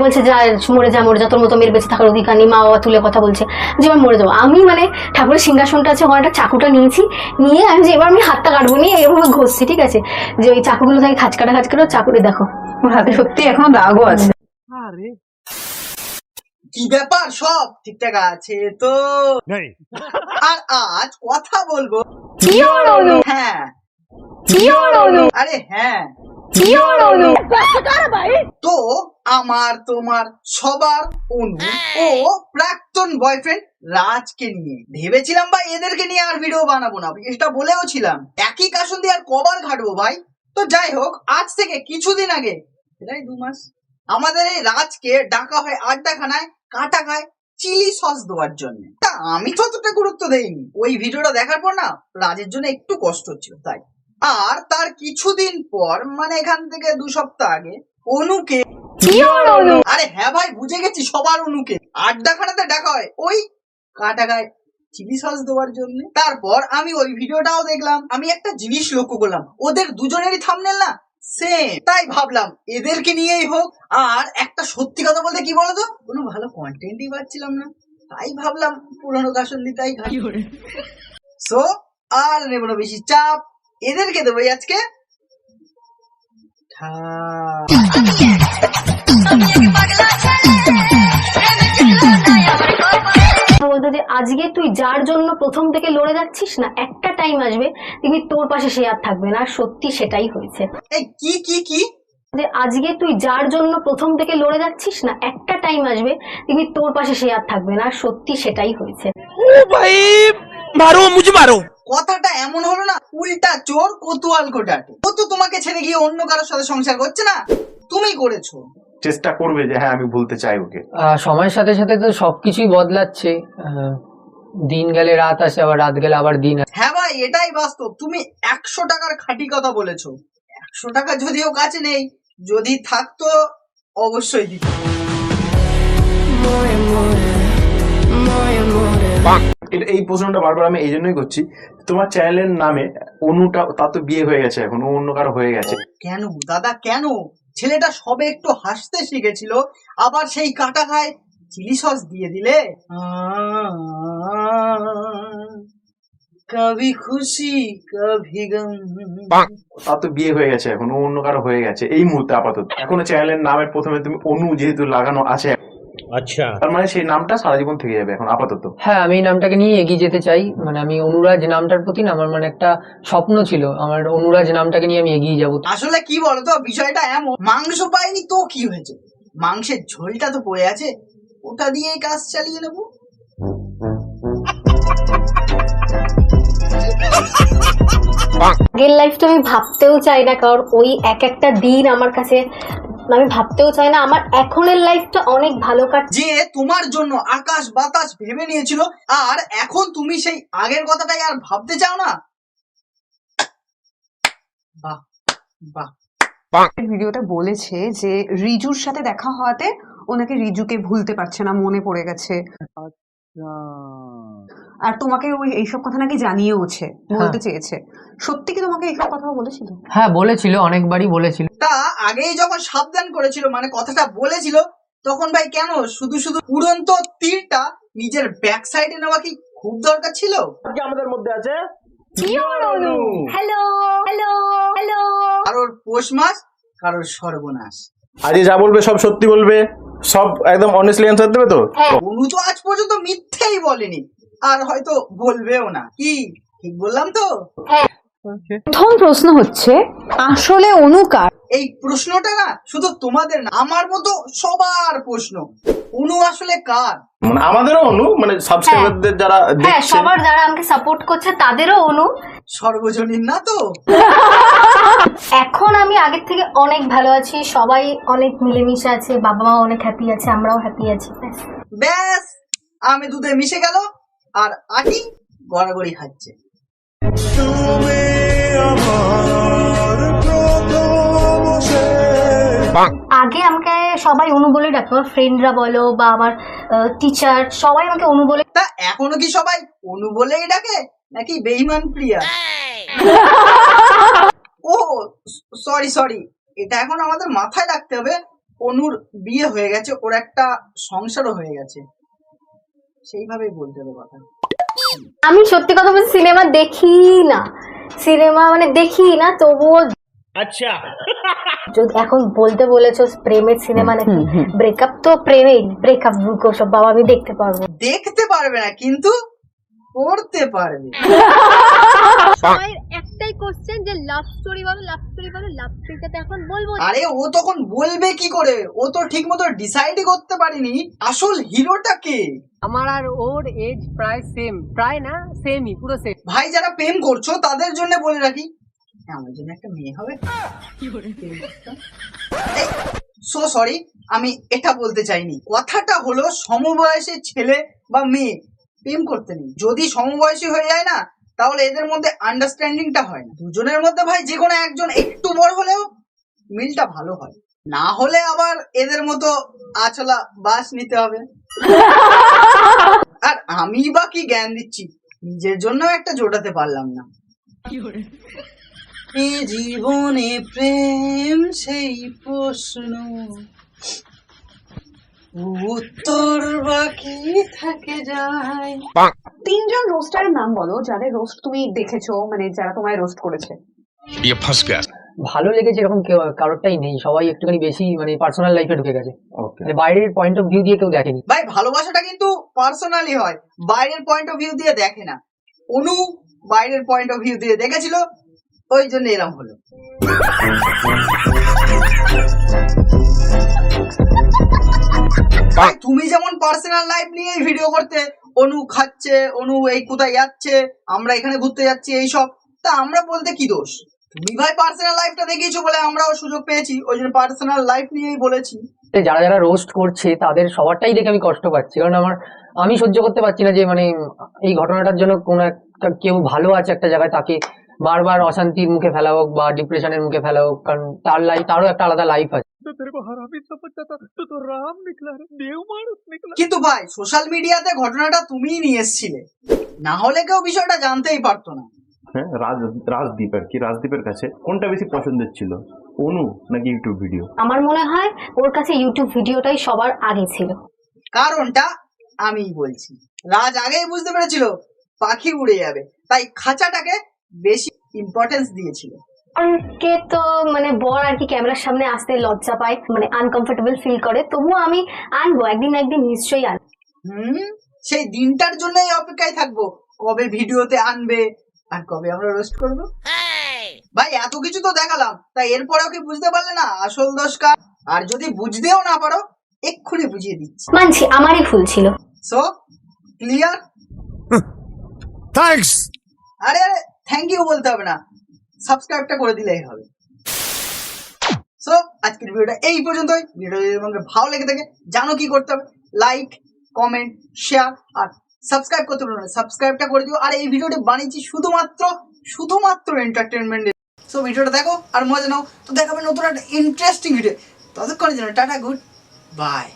বলছে যা মরে যা মরে যা, তোর মতো মেয়ের বেঁচে থাকার অধিকার নেই। মা বাবা তুলে কথা বলছে যে এবার মরে যাবো। আমি মানে ঠাকুরের সিংহাসনটা আছে, ওখানে একটা চাকুটা নিয়েছি, নিয়ে আমি যে এবার আমি হাতটা কাটবো, নিয়ে এভাবে ঘষছি, ঠিক আছে, যে ওই চাকুগুলো থাকে খাঁচকাটা চাকুরে দেখো ওর হাতে সত্যি এখনো দাগও আছে। কি ব্যাপার, সব ঠিকঠাক আছে তো? আর আজ কথা বলবো হ্যাঁ আরে হ্যাঁ তো আমার তোমার সবার অনু ও প্রাক্তন বয়ফ্রেন্ড রাজকে নিয়ে ভেবেছিলাম ভাই এদেরকে নিয়ে আর ভিডিও বানাবো না, এটা বলেও ছিলাম। একই কাশন দিয়ে আর কবার ঘাটবো ভাই। তো যাই হোক, আজ থেকে কিছুদিন আগে, প্রায় 2 মাস, আমাদের এই রাজকে ডাকা হয় আড্ডাখানায় কাটা খায় চিলি সস দেওয়ার জন্য। তা আমি ততটা গুরুত্ব দেইনি। ওই ভিডিওটা দেখার পর না রাজের জন্য একটু কষ্ট হচ্ছিল তাই। আর তার কিছুদিন পর মানে এখান থেকে 2 সপ্তাহ আগে অনুকে, আরে হ্যাঁ ভাই বুঝে গেছি, সবার অনুকে আড্ডাখানাতে ডাকা হয় ওই কাটা খায় চিলি সস দেওয়ার জন্য। তারপর আমি ওই ভিডিওটাও দেখলাম। আমি একটা জিনিস লক্ষ্য করলাম, ওদের দুজনেরই থাম্বনেল না সেম। তাই ভাবলাম এদেরকে নিয়েই হোক। আর একটা সত্যি কথা বলতে কি বলতো, কোনো ভালো কন্টেন্টই পাচ্ছিলাম না, তাই ভাবলাম পুরনো কাশন দিতাই খাই। সো আর নেব না বেশি চাপ, এদেরকে দেবো আজকে বলতো যে আজকে তুই যার জন্য প্রথম থেকে লড়ে যাচ্ছিস না, একটা টাইম আসবে তিনি তোর পাশে সে আর থাকবে না। সত্যি সেটাই হয়েছে। এই কি কি কি যে আজকে তুই যার জন্য প্রথম থেকে লড়ে যাচ্ছিস না, একটা টাইম আসবে তিনি তোর পাশে সে আর থাকবে না। সত্যি সেটাই হয়েছে। ও ভাই মারো, মুঝে মারো। কথাটা এমন হলো না, উল্টা চোর কোতোয়াল কোটাটে। ও তো তোমাকে ছেড়ে গিয়ে অন্য কারোর সাথে সংসার করছে না, তুমি করেছো। চেষ্টা করবে যে হ্যাঁ আমি বলতে চাই ওকে। সময়ের সাথে সাথে তো সবকিছুই বদলাচ্ছে। দিন গেলে রাত আসে, আবার রাত গেলে আবার দিন আসে। হ্যাঁ ভাই এটাই বাস্তব। তুমি 100 টাকার খাঁটি কথা বলেছো। 100 টাকা যদিও কাছে নেই, যদি থাকতো অবশ্যই দিত। এই প্রশ্নটা বারবার আমি এই জন্যই করছি, তোমার চ্যানেলের নামে অনুটা, তার তো বিয়ে হয়ে গেছে, এখন অন্য কারো হয়ে গেছে। কেন দাদা কেন? ছেলেটা সবে একটু হাসতে শিখেছিল, আবার সেই কাটা খায় চিলি সস দিয়ে দিলে। কবি খুশি কবি গম। তার তো বিয়ে হয়ে গেছে, এখন অন্য কারো হয়ে গেছে এই মুহূর্তে আপাতত। এখনো চ্যানেলের নামের প্রথমে তুমি অনু যেহেতু লাগানো আছে, আচ্ছা, তার মানে সেই নামটা সারা জীবন থেকে যাবে এখন আপাতত। হ্যাঁ, আমি এই নামটাকে নিয়ে এগিয়ে যেতে চাই। মানে আমি অনুরাজ নামটার প্রতি না আমার মানে একটা স্বপ্ন ছিল, আমার অনুরাজ নামটাকে নিয়ে আমি এগিয়ে যাবো। আসলে কি বলতো, বিষয়টা এমন, মাংস পাইনি তো কি হয়েছে, মাংসের ঝোলটা তো পড়ে আছে, ওটা দিয়েই কাজ চালিয়ে নেবো। আগের লাইফটা আমি ভাবতেও চাই না, কারণ ওই একটা দিন আমার কাছে আমি ভাবতেও চাই না। আমার এখনের লাইফটা অনেক ভালো কাটছে। যে তোমার জন্য আকাশ বাতাস ভেবে নিয়েছিল, আর এখন তুমি সেই আগের কথাটাই আর ভাবতে চাও না। বাহ বাহ। ভিডিওটা বলেছে যে রিজুর সাথে দেখা হওয়াতে ওনাকে রিজুকে ভুলতে পারছে না, মনে পড়ে গেছে। আর তোমাকে ওই এইসব কথা নাকি জানিয়েওছে, বলতে চেয়েছে। সত্যি কি তোমাকে এইসব কথা বলেছিল? হ্যাঁ বলেছিল, অনেকবারই বলেছিল। তা আগেই যখন সাবধান করেছিল, মানে কথাটা বলেছিল, তখন ভাই কেন শুধু শুধু উড়ন্ত তীরটা নিজের ব্যাক সাইডে নেওয়া কি খুব দরকার ছিল? আমাদের মধ্যে আছে হ্যালো হ্যালো হ্যালো। কারোর পৌষ মাস, কারোর সর্বনাশ। আজকে যা বলবে সব সত্যি বলবে, সব একদম অনেস্টলি অ্যান্সার দেবে তো? অনু তো আজ পর্যন্ত মিথ্যেই বলেনি, আর হয়তো বলবেও না। কি ঠিক বললাম তো? প্রথম প্রশ্ন হচ্ছে, আসলে অনু কার? এই প্রশ্নটা না শুধু তোমাদের না, আমার মতো সবার প্রশ্ন। অনু আসলে কার? মানে আমাদেরও অনু, মানে সাবস্ক্রাইবারদের যারা হ্যাঁ, দেখছে, সবার যারা আমাকে সাপোর্ট করছে তাদেরও অনু। সর্বজনীন না তো? এখন আমি আগের থেকে অনেক ভালো আছি, সবাই অনেক মিলেমিশে আছে, বাবা মা অনেক হ্যাপি আছে, আমরাও হ্যাপি আছি। ব্যাস, আমি দুধে মিশে গেল, আর আটি গড়াগড়ি খাচ্ছে। আগে আমাকে সবাই অনু বলে ডাকতো, আমার ফ্রেন্ডরা বলো বা আমার টিচার, সবাই আমাকে অনু বলে। তা এখনো কি সবাই অনু বলেই ডাকে, নাকি বেঈমান প্রিয়া? ও সরি, এটা এখন আমাদের মাথায় রাখতে হবে। অনুর বিয়ে হয়ে গেছে, ওর একটা সংসারও হয়ে গেছে, সেইভাবেই বলতে হবে কথা। আমি সত্যি কথা বলছি, সিনেমা দেখি না, সিনেমা মানে দেখি না, তবুও अच्छा যদি এখন বলতে বলেছো প্রেমের সিনেমা নাকি, ব্রেকআপ তো প্রেমেই, ব্রেকআপ সব বাবা আমি দেখতে পারবো। দেখতে পারবে না কিন্তু পড়তে পারবে। একটাই কোশ্চেন যে লাভ স্টোরি বলো, লাভ স্টোরি বলো, লাভ স্টোরিটা এখন বলবো। আরে ও তখন বলবে কি করে, ও তো ঠিক মতো ডিসাইডই করতে পারিনি আসল হিরোটা কে। আমার আর ওর এজ প্রায় সেম, প্রায় না সেমই, পুরো সেম। ভাই যারা প্রেম করছো তাদের জন্য বলে রাখি, আমার জন্য একটা মেয়ে হবে। সো সরি, আমি এটা বলতে চাইনি, কথাটা হলো সমবয়সী ছেলে বা মেয়ে প্রেম করতে নেই। যদি সমবয়সী হয়ে যায় না, তাহলে এদের মধ্যে আন্ডারস্ট্যান্ডিংটা হয় না। দুজনের মধ্যে ভাই যে কোনো একজন একটু বড় হলেও মিলটা ভালো হয়, না হলে আবার এদের মতো আচলা বাস নিতে হবে। আর আমি বা কি জ্ঞান দিচ্ছি, নিজের জন্য একটা জোটাতে পারলাম না। এই জীবনে প্রেম সেই প্রশ্ন, উত্তর বাকি থেকে যায়। তিনজন রোস্টারের নাম বলো যাদের রোস্ট তুমি দেখেছো, মানে যারা তোমায় রোস্ট করেছে। ये फंस गया। ভালো লেগেছে এরকম কারোরটাই নেই, সবাই একটুখানি বেশি মানে পার্সোনাল লাইফে ঢুকে গেছে, ওকে, মানে বাইরের পয়েন্ট অফ ভিউ দিয়ে কেউ দেখেনি। ভাই ভালোবাসাটা কিন্তু পার্সোনালি হয়, বাইরের পয়েন্ট অফ ভিউ দিয়ে দেখে না। অনু বাইরের পয়েন্ট অফ ভিউ দিয়ে দেখেছিল, ওই জন্য এরকম হলো। ভাই তুমি যেমন পার্সোনাল লাইফ নিয়ে ভিডিও করতে, অনু খাচ্ছে, অনু এই কোথায় যাচ্ছে, আমরা এখানে ঘুরতে যাচ্ছি, এইসব, তা আমরা বলতে কি দোষ? তুমি ভাই পার্সোনাল লাইফটা দেখিয়েছো বলে আমরাও সুযোগ পেয়েছি, ওই জন্য পার্সোনাল লাইফ নিয়েই বলেছি। যারা যারা রোস্ট করছে তাদের সবারটাই দেখে আমি কষ্ট পাচ্ছি, কারণ আমি সহ্য করতে পারছি না যে মানে এই ঘটনাটার জন্য কোনো একটা কেউ ভালো আছে একটা জায়গায়, তাকে বারবার অশান্তির মুখে ফেলা হোক বা ডিপ্রেশনের মুখে ফেলা হোক, কারণ তারও একটা আলাদা লাইফ আছে। কিন্তু ভাই সোশ্যাল মিডিয়াতে ঘটনাটা তুমিই নিয়ে এসেছিলে, না হলে কেউ বিষয়টা জানতেই পারতো না। হ্যাঁ, রাজদীপ আর কি, রাজদীপের কাছে কোনটা বেশি পছন্দের ছিল, অনু নাকি ইউটিউব ভিডিও? আমার মনে হয় ওর কাছে ইউটিউব ভিডিওটাই সবার আগে ছিল। কারণটা আমিই বলছি, রাজ আগেই বুঝতে পেরেছিল পাখি উড়ে যাবে, তাই খাঁচাটাকে বেশি ইম্পর্টেন্স দিয়েছিল। কে তো মানে বর আর কি ক্যামেরার সামনে আসতে লজ্জা পায়, মানে আনকমফোর্টেবল ফিল করে, তবুও আমি আনবো, একদিন না একদিন নিশ্চয়ই আনবো। সেই দিনটার জন্যই অপেক্ষায় থাকবো, কবে ভিডিওতে আনবে আর কবে আমরা রোস্ট করবো। ভাই এত কিছু তো দেখালাম, তাই এরপরেও কি বুঝতে পারলে না আসল দোষ কার? আর যদি বুঝতেও না পারো এক্ষুনি বুঝিয়ে দিচ্ছি। মানছি আমারই ভুল ছিল। So clear? थैंक्स। আরে আরে থ্যাংক ইউ বলতে হবে না, সাবস্ক্রাইবটা করে দিলেই হবে। সো আজকের ভিডিওটা এই পর্যন্তই। ভিডিওটা যদি তোমাদের ভালো লেগে থাকে জানো কি করতে হবে, লাইক, কমেন্ট, শেয়ার আর সাবস্ক্রাইব করতে ভুলো না, সাবস্ক্রাইবটা করে দিও। আর এই ভিডিওটি বানিয়েছি শুধুমাত্র এন্টারটেনমেন্টের। সো ভিডিওটা দেখো আর মজা নাও। তো দেখাবে নতুন একটা ইন্টারেস্টিং ভিডিও, ততক্ষণের জন্য টাটা, গুড বাই।